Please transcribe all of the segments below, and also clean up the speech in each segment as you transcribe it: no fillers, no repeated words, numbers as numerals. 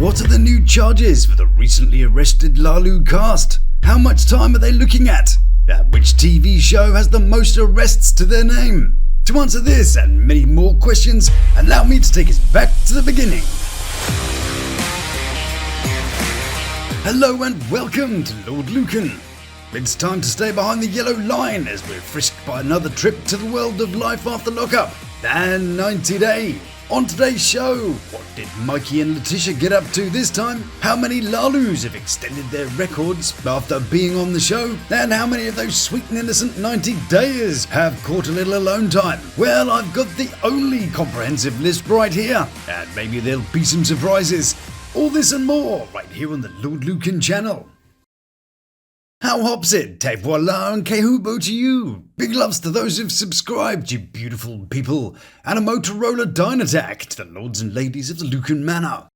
What are the new charges for the recently arrested Lawd cast? How much time are they looking at? Which TV show has the most arrests to their name? To answer this and many more questions, allow me to take us back to the beginning. Hello and welcome to Lawd Lukan. It's time to stay behind the yellow line as we're frisked by another trip to the world of life after lockup and 90 Day. On today's show, what did Mikey and Letitia get up to this time? How many Lalus have extended their records after being on the show? And how many of those sweet and innocent 90 Dayers have caught a little alone time? Well, I've got the only comprehensive list right here, and maybe there'll be some surprises. All this and more right here on the Lawd Lukan channel. How hops it? Te voila and kehubo to you. Big loves to those who've subscribed, you beautiful people. And a Motorola Dynattack to the lords and ladies of the Lukan Manor.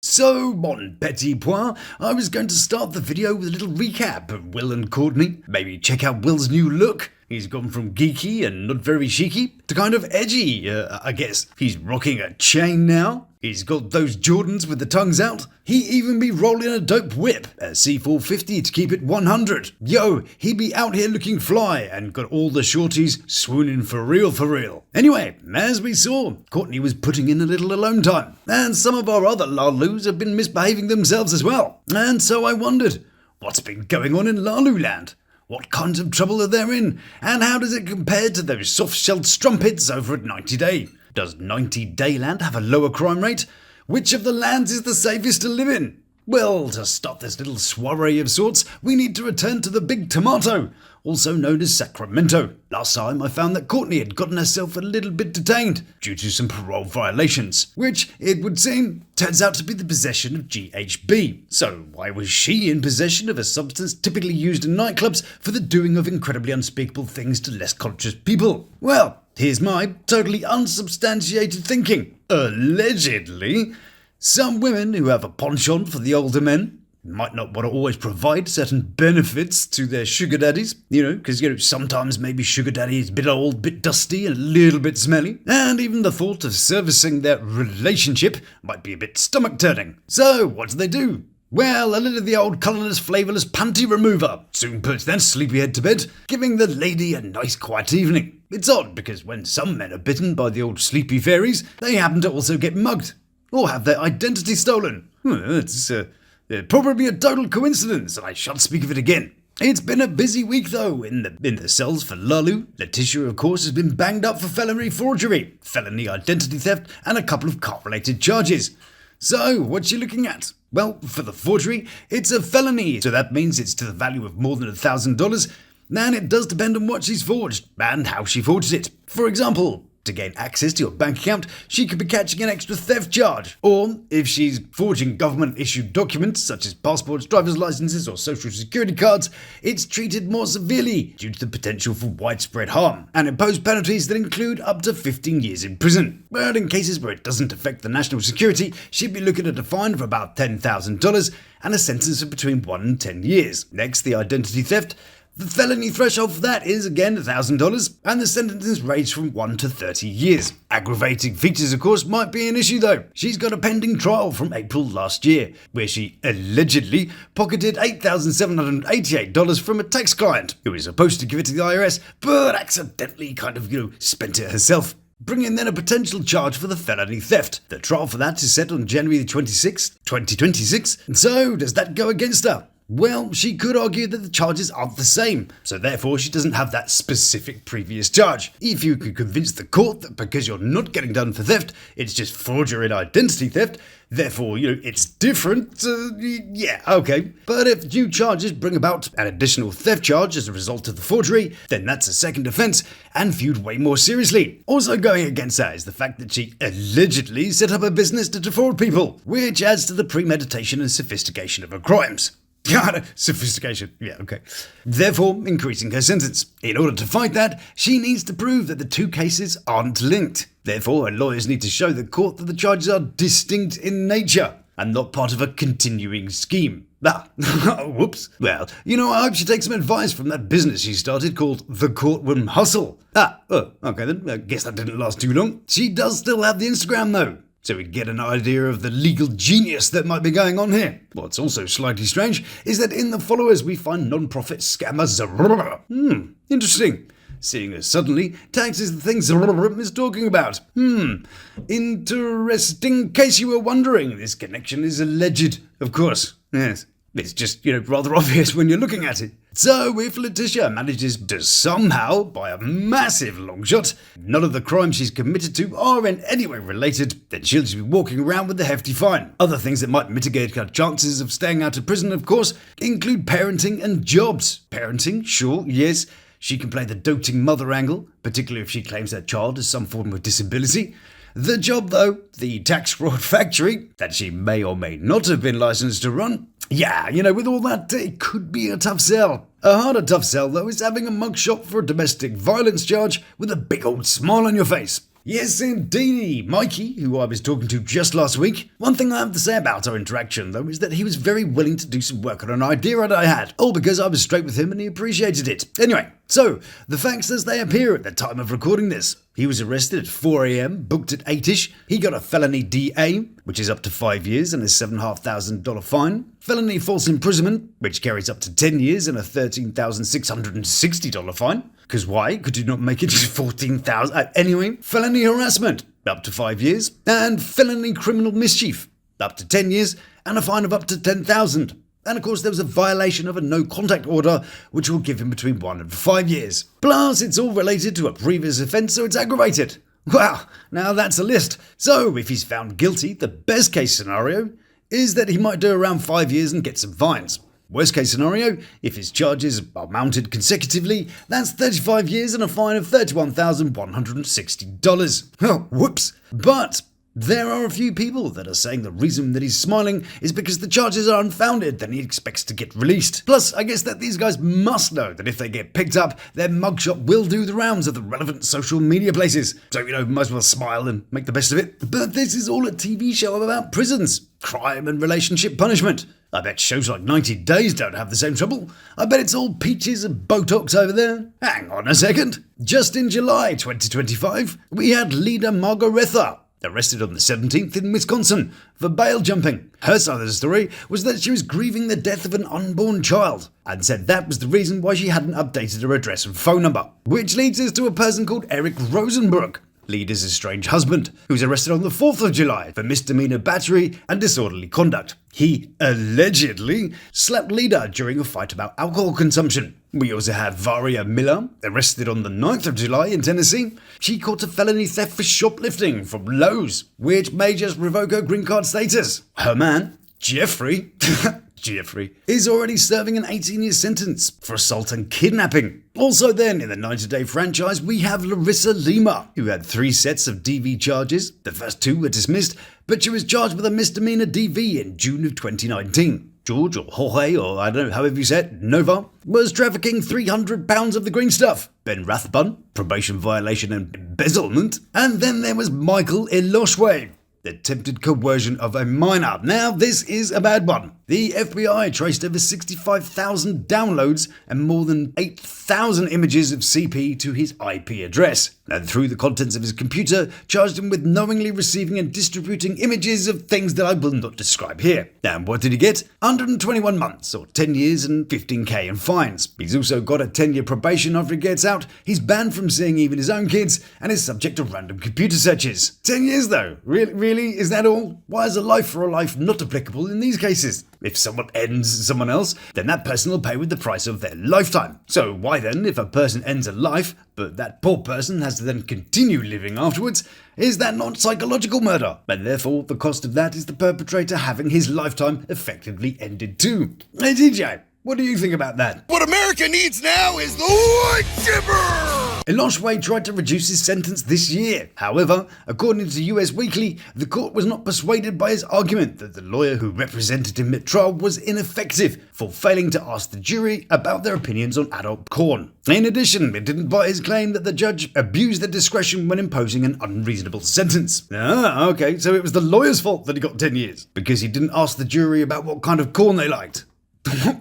So, mon petit point, I was going to start the video with a little recap of Will and Courtney. Maybe check out Will's new look. He's gone from geeky and not very cheeky to kind of edgy, I guess. He's rocking a chain now. He's got those Jordans with the tongues out. He even be rolling a dope whip, a C450 to keep it 100. Yo, he be out here looking fly and got all the shorties swooning for real for real. Anyway, as we saw, Courtney was putting in a little alone time. And some of our other Lalus have been misbehaving themselves as well. And so I wondered, what's been going on in Lalu land? What kinds of trouble are they in? And how does it compare to those soft-shelled strumpets over at 90 Day? Does 90 Day land have a lower crime rate? Which of the lands is the safest to live in? Well, to start this little soiree of sorts, we need to return to the Big Tomato, also known as Sacramento. Last time I found that Courtney had gotten herself a little bit detained due to some parole violations, which, it would seem, turns out to be the possession of GHB. So why was she in possession of a substance typically used in nightclubs for the doing of incredibly unspeakable things to less conscious people? Well, here's my totally unsubstantiated thinking. Allegedly, some women who have a penchant for the older men might not want to always provide certain benefits to their sugar daddies, because, sometimes maybe sugar daddy is a bit old, bit dusty, and a little bit smelly, and even the thought of servicing their relationship might be a bit stomach-turning. So, what do? Well, a little of the old colourless, flavourless panty remover soon puts that sleepyhead to bed, giving the lady a nice quiet evening. It's odd, because when some men are bitten by the old sleepy fairies, they happen to also get mugged, or have their identity stolen. It's probably a total coincidence, and I shan't speak of it again. It's been a busy week, though, in the cells for Lalu. Letitia, of course, has been banged up for felony forgery, felony identity theft, and a couple of car-related charges. So, what's she looking at? Well, for the forgery, it's a felony, so that means it's to the value of more than $1,000, and it does depend on what she's forged, and how she forged it. For example, to gain access to your bank account, she could be catching an extra theft charge. Or, if she's forging government-issued documents, such as passports, driver's licenses, or social security cards, it's treated more severely due to the potential for widespread harm, and impose penalties that include up to 15 years in prison. But in cases where it doesn't affect the national security, she'd be looking at a fine of about $10,000 and a sentence of between 1 and 10 years. Next, the identity theft. The felony threshold for that is, again, $1,000, and the sentences range from 1 to 30 years. Aggravating features, of course, might be an issue, though. She's got a pending trial from April last year, where she allegedly pocketed $8,788 from a tax client, who was supposed to give it to the IRS, but accidentally spent it herself, bringing then a potential charge for the felony theft. The trial for that is set on January 26, 2026, and so does that go against her? Well, she could argue that the charges aren't the same, so therefore she doesn't have that specific previous charge. If you could convince the court that because you're not getting done for theft, it's just forgery and identity theft, therefore, it's different, yeah, okay. But if new charges bring about an additional theft charge as a result of the forgery, then that's a second offence and viewed way more seriously. Also going against that is the fact that she allegedly set up a business to defraud people, which adds to the premeditation and sophistication of her crimes. God, sophistication. Yeah, okay. Therefore, increasing her sentence. In order to fight that, she needs to prove that the two cases aren't linked. Therefore, her lawyers need to show the court that the charges are distinct in nature and not part of a continuing scheme. Whoops. Well, I hope she takes some advice from that business she started called The Courtroom Hustle. Okay then, I guess that didn't last too long. She does still have the Instagram though. so we'd get an idea of the legal genius that might be going on here. What's also slightly strange is that in the followers we find non-profit scammer Zerrrr. Interesting. Seeing as suddenly tax is the thing Zerrrr is talking about. Interesting. In case you were wondering, this connection is alleged, of course. Yes. It's just, rather obvious when you're looking at it. So if Letitia manages to somehow, by a massive long shot, none of the crimes she's committed to are in any way related, then she'll just be walking around with a hefty fine. Other things that might mitigate her chances of staying out of prison, of course, include parenting and jobs. Parenting, sure, yes. She can play the doting mother angle, particularly if she claims her child has some form of disability. The job, though, the tax fraud factory, that she may or may not have been licensed to run, yeah, with all that, it could be a tough sell. A harder tough sell, though, is having a mugshot for a domestic violence charge with a big old smile on your face. Yes, indeedy. Mikey, who I was talking to just last week. One thing I have to say about our interaction, though, is that he was very willing to do some work on an idea that I had, all because I was straight with him and he appreciated it. Anyway, so, the facts as they appear at the time of recording this. He was arrested at 4 a.m, booked at 8ish. He got a felony DA, which is up to 5 years and a $7,500 fine. Felony false imprisonment, which carries up to 10 years and a $13,660 fine. Because why? Could you not make it just 14,000? Anyway, felony harassment, up to 5 years. And felony criminal mischief, up to 10 years and a fine of up to 10,000. And of course there was a violation of a no contact order, which will give him between 1 and 5 years. Plus, it's all related to a previous offence, so it's aggravated. Wow, now that's a list. So, if he's found guilty, the best case scenario is that he might do around 5 years and get some fines. Worst case scenario, if his charges are mounted consecutively, that's 35 years and a fine of $31,160. Oh, whoops. But there are a few people that are saying the reason that he's smiling is because the charges are unfounded, then he expects to get released. Plus, I guess that these guys must know that if they get picked up, their mugshot will do the rounds of the relevant social media places. So, might as well smile and make the best of it. But this is all a TV show about prisons, crime and relationship punishment. I bet shows like 90 Days don't have the same trouble. I bet it's all peaches and Botox over there. Hang on a second. Just in July 2025, we had leader Margaretha arrested on the 17th in Wisconsin for bail jumping. Her side of the story was that she was grieving the death of an unborn child and said that was the reason why she hadn't updated her address and phone number. Which leads us to a person called Eric Rosenbrook, Leader's estranged husband, who was arrested on the 4th of July for misdemeanor battery and disorderly conduct. He allegedly slapped Leader during a fight about alcohol consumption. We also have Varia Miller, arrested on the 9th of July in Tennessee. She caught a felony theft for shoplifting from Lowe's, which may just revoke her green card status. Her man, Jeffrey, is already serving an 18-year sentence for assault and kidnapping. Also then, in the 90-day franchise, we have Larissa Lima, who had 3 sets of DV charges. The first 2 were dismissed, but she was charged with a misdemeanor DV in June of 2019. George, or Jorge, or I don't know, however you say it, Nova, was trafficking 300 pounds of the green stuff. Ben Rathbun, probation violation and embezzlement. And then there was Michael Eloshwe, attempted coercion of a minor. Now, this is a bad one. The FBI traced over 65,000 downloads and more than 8,000 images of CP to his IP address, and through the contents of his computer, charged him with knowingly receiving and distributing images of things that I will not describe here. And what did he get? 121 months, or 10 years and 15k in fines. He's also got a 10-year probation after he gets out. He's banned from seeing even his own kids, and is subject to random computer searches. 10 years though? Really? Is that all? Why is a life for a life not applicable in these cases? If someone ends someone else, then that person will pay with the price of their lifetime. So why then, if a person ends a life, but that poor person has to then continue living afterwards, is that not psychological murder? And therefore, the cost of that is the perpetrator having his lifetime effectively ended too. Hey DJ, what do you think about that? What America needs now is the white chipper! Eloshwe tried to reduce his sentence this year. However, according to US Weekly, the court was not persuaded by his argument that the lawyer who represented him at trial was ineffective for failing to ask the jury about their opinions on adult porn. In addition, it didn't buy his claim that the judge abused their discretion when imposing an unreasonable sentence. Okay, so it was the lawyer's fault that he got 10 years, because he didn't ask the jury about what kind of corn they liked.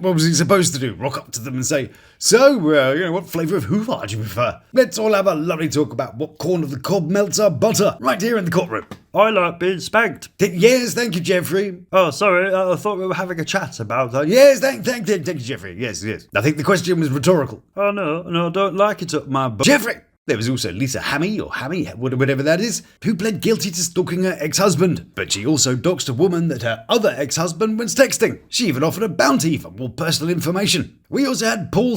What was he supposed to do? Rock up to them and say, "So, what flavour of hoo-ha do you prefer? Let's all have a lovely talk about what corner of the cob melts our butter, right here in the courtroom." I like being spanked. Yes, thank you, Jeffrey. Oh, sorry, I thought we were having a chat about that. Yes, thank you, Jeffrey. Yes. I think the question was rhetorical. Oh, no, I don't like it up my butt. Jeffrey! There was also Lisa Hammy, or Hammy, whatever that is, who pled guilty to stalking her ex-husband. But she also doxed a woman that her other ex-husband was texting. She even offered a bounty for more personal information. We also had Paul,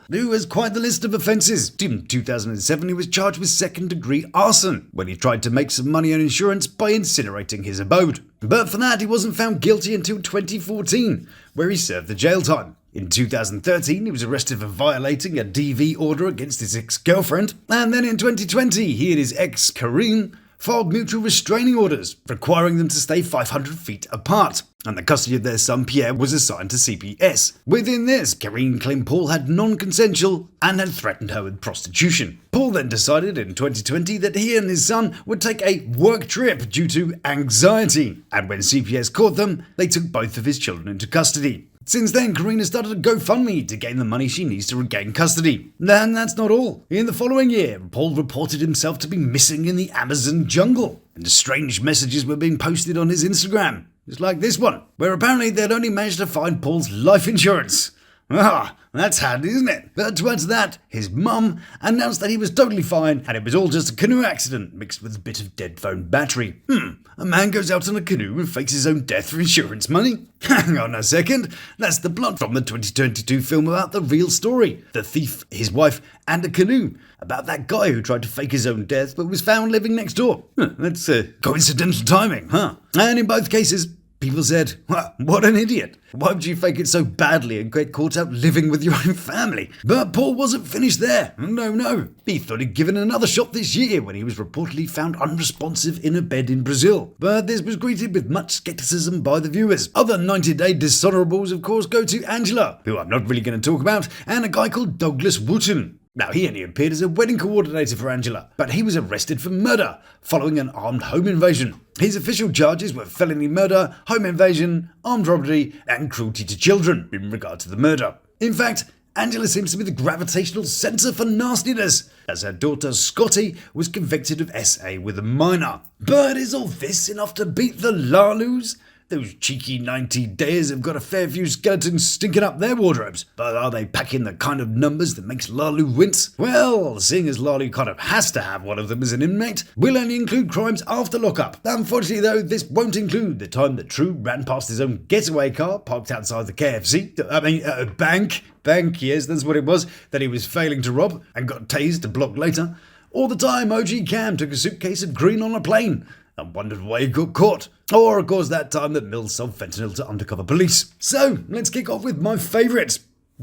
who has quite the list of offences. In 2007, he was charged with second-degree arson when he tried to make some money on insurance by incinerating his abode. But for that, he wasn't found guilty until 2014, where he served the jail time. In 2013, he was arrested for violating a DV order against his ex-girlfriend, and then in 2020, he and his ex, Karine, filed mutual restraining orders, requiring them to stay 500 feet apart, and the custody of their son Pierre was assigned to CPS. Within this, Karine claimed Paul had non-consensual and had threatened her with prostitution. Paul then decided in 2020 that he and his son would take a work trip due to anxiety, and when CPS caught them, they took both of his children into custody. Since then, Karina started a GoFundMe to gain the money she needs to regain custody. And that's not all. In the following year, Paul reported himself to be missing in the Amazon jungle, and strange messages were being posted on his Instagram. Just like this one, where apparently they'd only managed to find Paul's life insurance. That's handy, isn't it? But to add to that, his mum announced that he was totally fine and it was all just a canoe accident mixed with a bit of dead phone battery. A man goes out on a canoe and fakes his own death for insurance money? Hang on a second, that's the plot from the 2022 film about the real story. The thief, his wife, and a canoe. About that guy who tried to fake his own death but was found living next door. That's coincidental timing, huh? And in both cases, people said, what an idiot. Why would you fake it so badly and get caught out living with your own family? But Paul wasn't finished there. No. He thought he'd given another shot this year when he was reportedly found unresponsive in a bed in Brazil. But this was greeted with much skepticism by the viewers. Other 90-day dishonourables, of course, go to Angela, who I'm not really going to talk about, and a guy called Douglas Wooten. Now, he only appeared as a wedding coordinator for Angela, but he was arrested for murder following an armed home invasion. His official charges were felony murder, home invasion, armed robbery, and cruelty to children in regard to the murder. In fact, Angela seems to be the gravitational centre for nastiness, as her daughter Scotty was convicted of SA with a minor. But is all this enough to beat the Lalus? Those cheeky 90-dayers have got a fair few skeletons stinking up their wardrobes, but are they packing the kind of numbers that makes Lalu wince? Well, seeing as Lalu kind of has to have one of them as an inmate, we'll only include crimes after lockup. Unfortunately though, this won't include the time that True ran past his own getaway car parked outside the bank, yes, that's what it was, that he was failing to rob and got tased a block later. Or the time OG Cam took a suitcase of green on a plane and wondered why he got caught. Or, of course, that time that Mills sold fentanyl to undercover police. So, let's kick off with my favourite,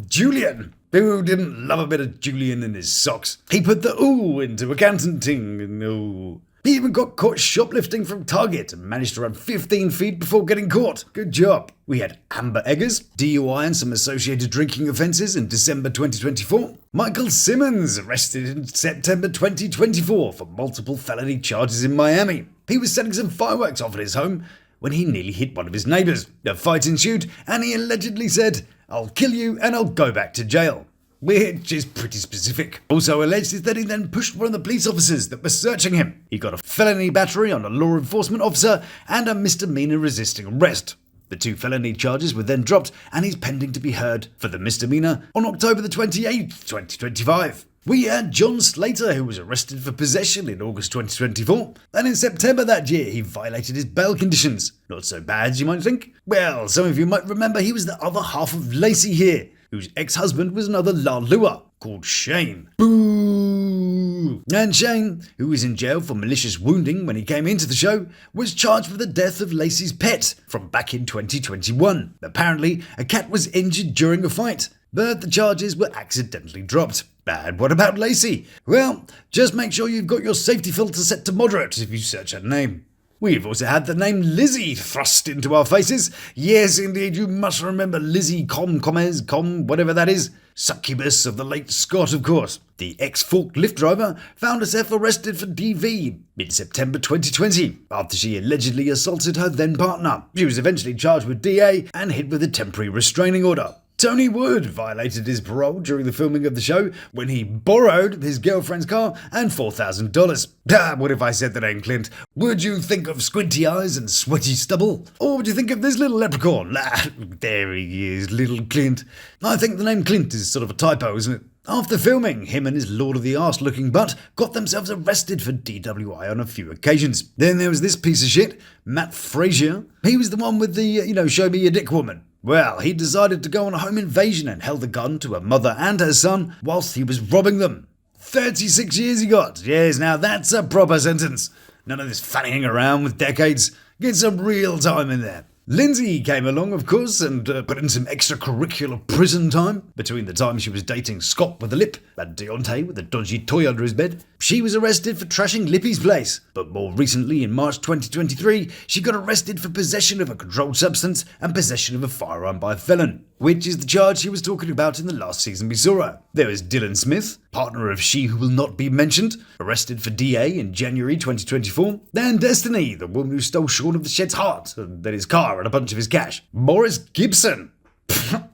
Julian. Who didn't love a bit of Julian in his socks? He put the ooh into accountanting and ooh. He even got caught shoplifting from Target and managed to run 15 feet before getting caught. Good job. We had Amber Eggers, DUI and some associated drinking offences in December 2024. Michael Simmons, arrested in September 2024 for multiple felony charges in Miami. He was setting some fireworks off at his home when he nearly hit one of his neighbours. A fight ensued and he allegedly said, "I'll kill you and I'll go back to jail." Which is pretty specific. Also alleged is that he then pushed one of the police officers that were searching him. He got a felony battery on a law enforcement officer and a misdemeanor resisting arrest. The two felony charges were then dropped and he's pending to be heard for the misdemeanor on October the 28th, 2025. We had John Slater, who was arrested for possession in August 2024, and in September that year he violated his bail conditions. Not so bad, you might think. Well, some of you might remember he was the other half of Lacey here, whose ex-husband was another Lawd Lukan called Shane. Boo! And Shane, who was in jail for malicious wounding when he came into the show, was charged with the death of Lacey's pet from back in 2021. Apparently, a cat was injured during a fight, but the charges were accidentally dropped. And what about Lacey? Well, just make sure you've got your safety filter set to moderate if you search her name. We've also had the name Lizzie thrust into our faces. Yes, indeed, you must remember Lizzie whatever that is. succubus of the late Scott, of course. The ex-forklift driver found herself arrested for DV in September 2020 after she allegedly assaulted her then partner. She was eventually charged with DA and hit with a temporary restraining order. Tony Wood violated his parole during the filming of the show when he borrowed his girlfriend's car and $4,000. What if I said the name Clint? Would you think of squinty eyes and sweaty stubble? Or would you think of this little leprechaun? There he is, little Clint. I think the name Clint is sort of a typo, isn't it? After filming, him and his Lord of the Arse looking butt got themselves arrested for DWI on a few occasions. Then there was this piece of shit, Matt Frazier. He was the one with the, show me your dick woman. Well, he decided to go on a home invasion and held a gun to a mother and her son whilst he was robbing them. 36 years he got. Yes, now that's a proper sentence. None of this fannying around with decades. Get some real time in there. Lindsay came along, of course, and put in some extracurricular prison time between the time she was dating Scott with a lip and Deontay with a dodgy toy under his bed. She was arrested for trashing Lippy's place, but more recently, in March 2023, she got arrested for possession of a controlled substance and possession of a firearm by a felon, which is the charge she was talking about in the last season we saw her. There was Dylan Smith, partner of She Who Will Not Be Mentioned, arrested for DA in January 2024. Then Destiny, the woman who stole Shaun of the Shed's heart, and then his car and a bunch of his cash. Morris Gibson.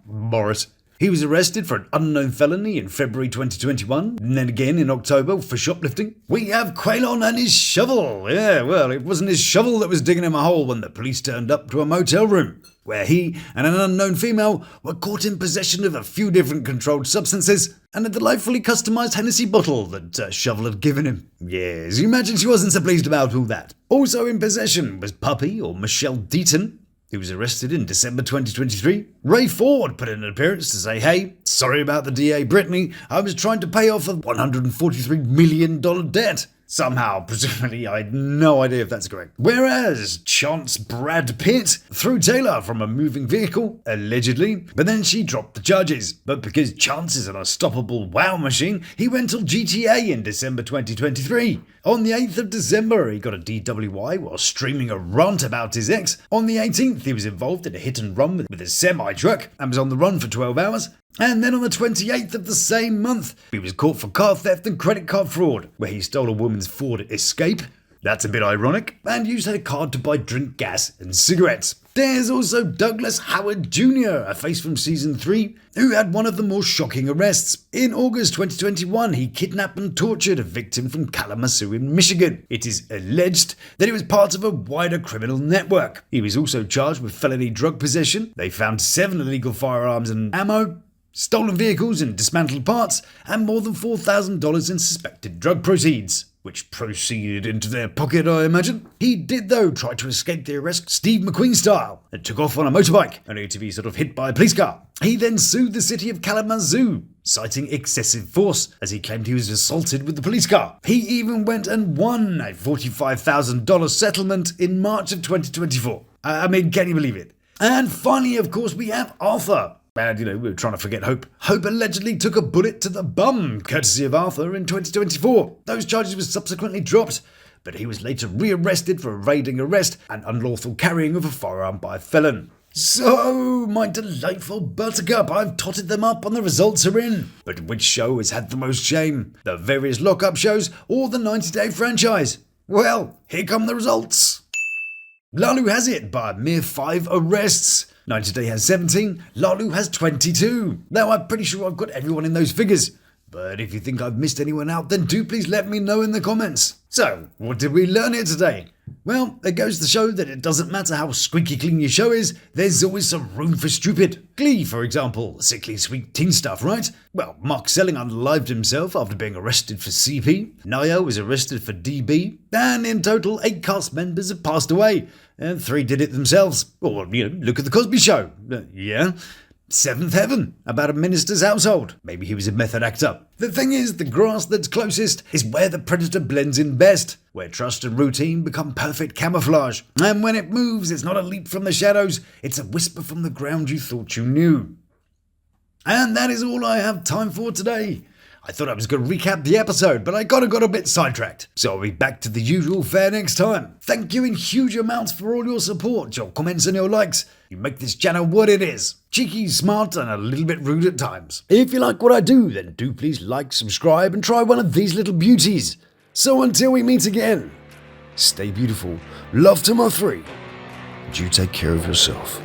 Morris. He was arrested for an unknown felony in February 2021, and then again in October for shoplifting. We have Quaylon and his shovel. Yeah, well, it wasn't his shovel that was digging him a hole when the police turned up to a motel room, where he and an unknown female were caught in possession of a few different controlled substances and a delightfully customised Hennessy bottle that Shovel had given him. Yes, you imagine she wasn't so pleased about all that. Also in possession was Puppy, or Michelle Deaton, who was arrested in December 2023. Ray Ford put in an appearance to say, hey, sorry about the DA Brittany, I was trying to pay off a $143 million debt. Somehow, presumably, I had no idea if that's correct. Whereas Chance Brad Pitt threw Taylor from a moving vehicle, allegedly, but then she dropped the charges. But because Chance is an unstoppable wow machine, he went till GTA in December 2023. On the 8th of December, he got a DWI while streaming a rant about his ex. On the 18th, he was involved in a hit and run with a semi-truck and was on the run for 12 hours. And then on the 28th of the same month, he was caught for car theft and credit card fraud, where he stole a woman's Ford Escape. That's a bit ironic. And used her card to buy drink, gas and cigarettes. There's also Douglas Howard Jr., a face from season 3, who had one of the more shocking arrests. In August 2021, he kidnapped and tortured a victim from Kalamazoo in Michigan. It is alleged that he was part of a wider criminal network. He was also charged with felony drug possession. They found 7 illegal firearms and ammo, stolen vehicles and dismantled parts, and more than $4,000 in suspected drug proceeds, which proceeded into their pocket, I imagine. He did, though, try to escape the arrest Steve McQueen style and took off on a motorbike, only to be sort of hit by a police car. He then sued the city of Kalamazoo, citing excessive force, as he claimed he was assaulted with the police car. He even went and won a $45,000 settlement in March of 2024. I mean, can you believe it? And finally, of course, we have Arthur. And, we were trying to forget Hope. Hope allegedly took a bullet to the bum, courtesy of Arthur, in 2024. Those charges were subsequently dropped, but he was later rearrested for evading arrest and unlawful carrying of a firearm by a felon. So, my delightful buttercup, I've totted them up and the results are in. But which show has had the most shame? The various lockup shows or the 90-day franchise? Well, here come the results. Lalu has it by a mere 5 arrests. 90 Day has 17, Lalu has 22. Now I'm pretty sure I've got everyone in those figures, but if you think I've missed anyone out, then do please let me know in the comments. So, what did we learn here today? Well, it goes to show that it doesn't matter how squeaky clean your show is, there's always some room for stupid. Glee, for example, sickly sweet teen stuff, right? Well, Mark Selling unalived himself after being arrested for CP, Naya was arrested for DB, and in total 8 cast members have passed away, and 3 did it themselves. Or, look at The Cosby Show. Yeah. Seventh Heaven, about a minister's household. Maybe he was a method actor. The thing is, the grass that's closest is where the predator blends in best, where trust and routine become perfect camouflage. And when it moves, it's not a leap from the shadows, it's a whisper from the ground you thought you knew. And that is all I have time for today. I thought I was going to recap the episode, but I got a bit sidetracked. So I'll be back to the usual fare next time. Thank you in huge amounts for all your support, your comments and your likes. You make this channel what it is. Cheeky, smart, and a little bit rude at times. If you like what I do, then do please like, subscribe, and try one of these little beauties. So until we meet again, stay beautiful, love to my three, and you take care of yourself.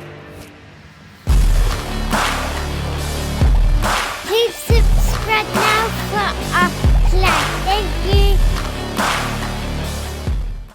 Please subscribe now for our plan. Thank you.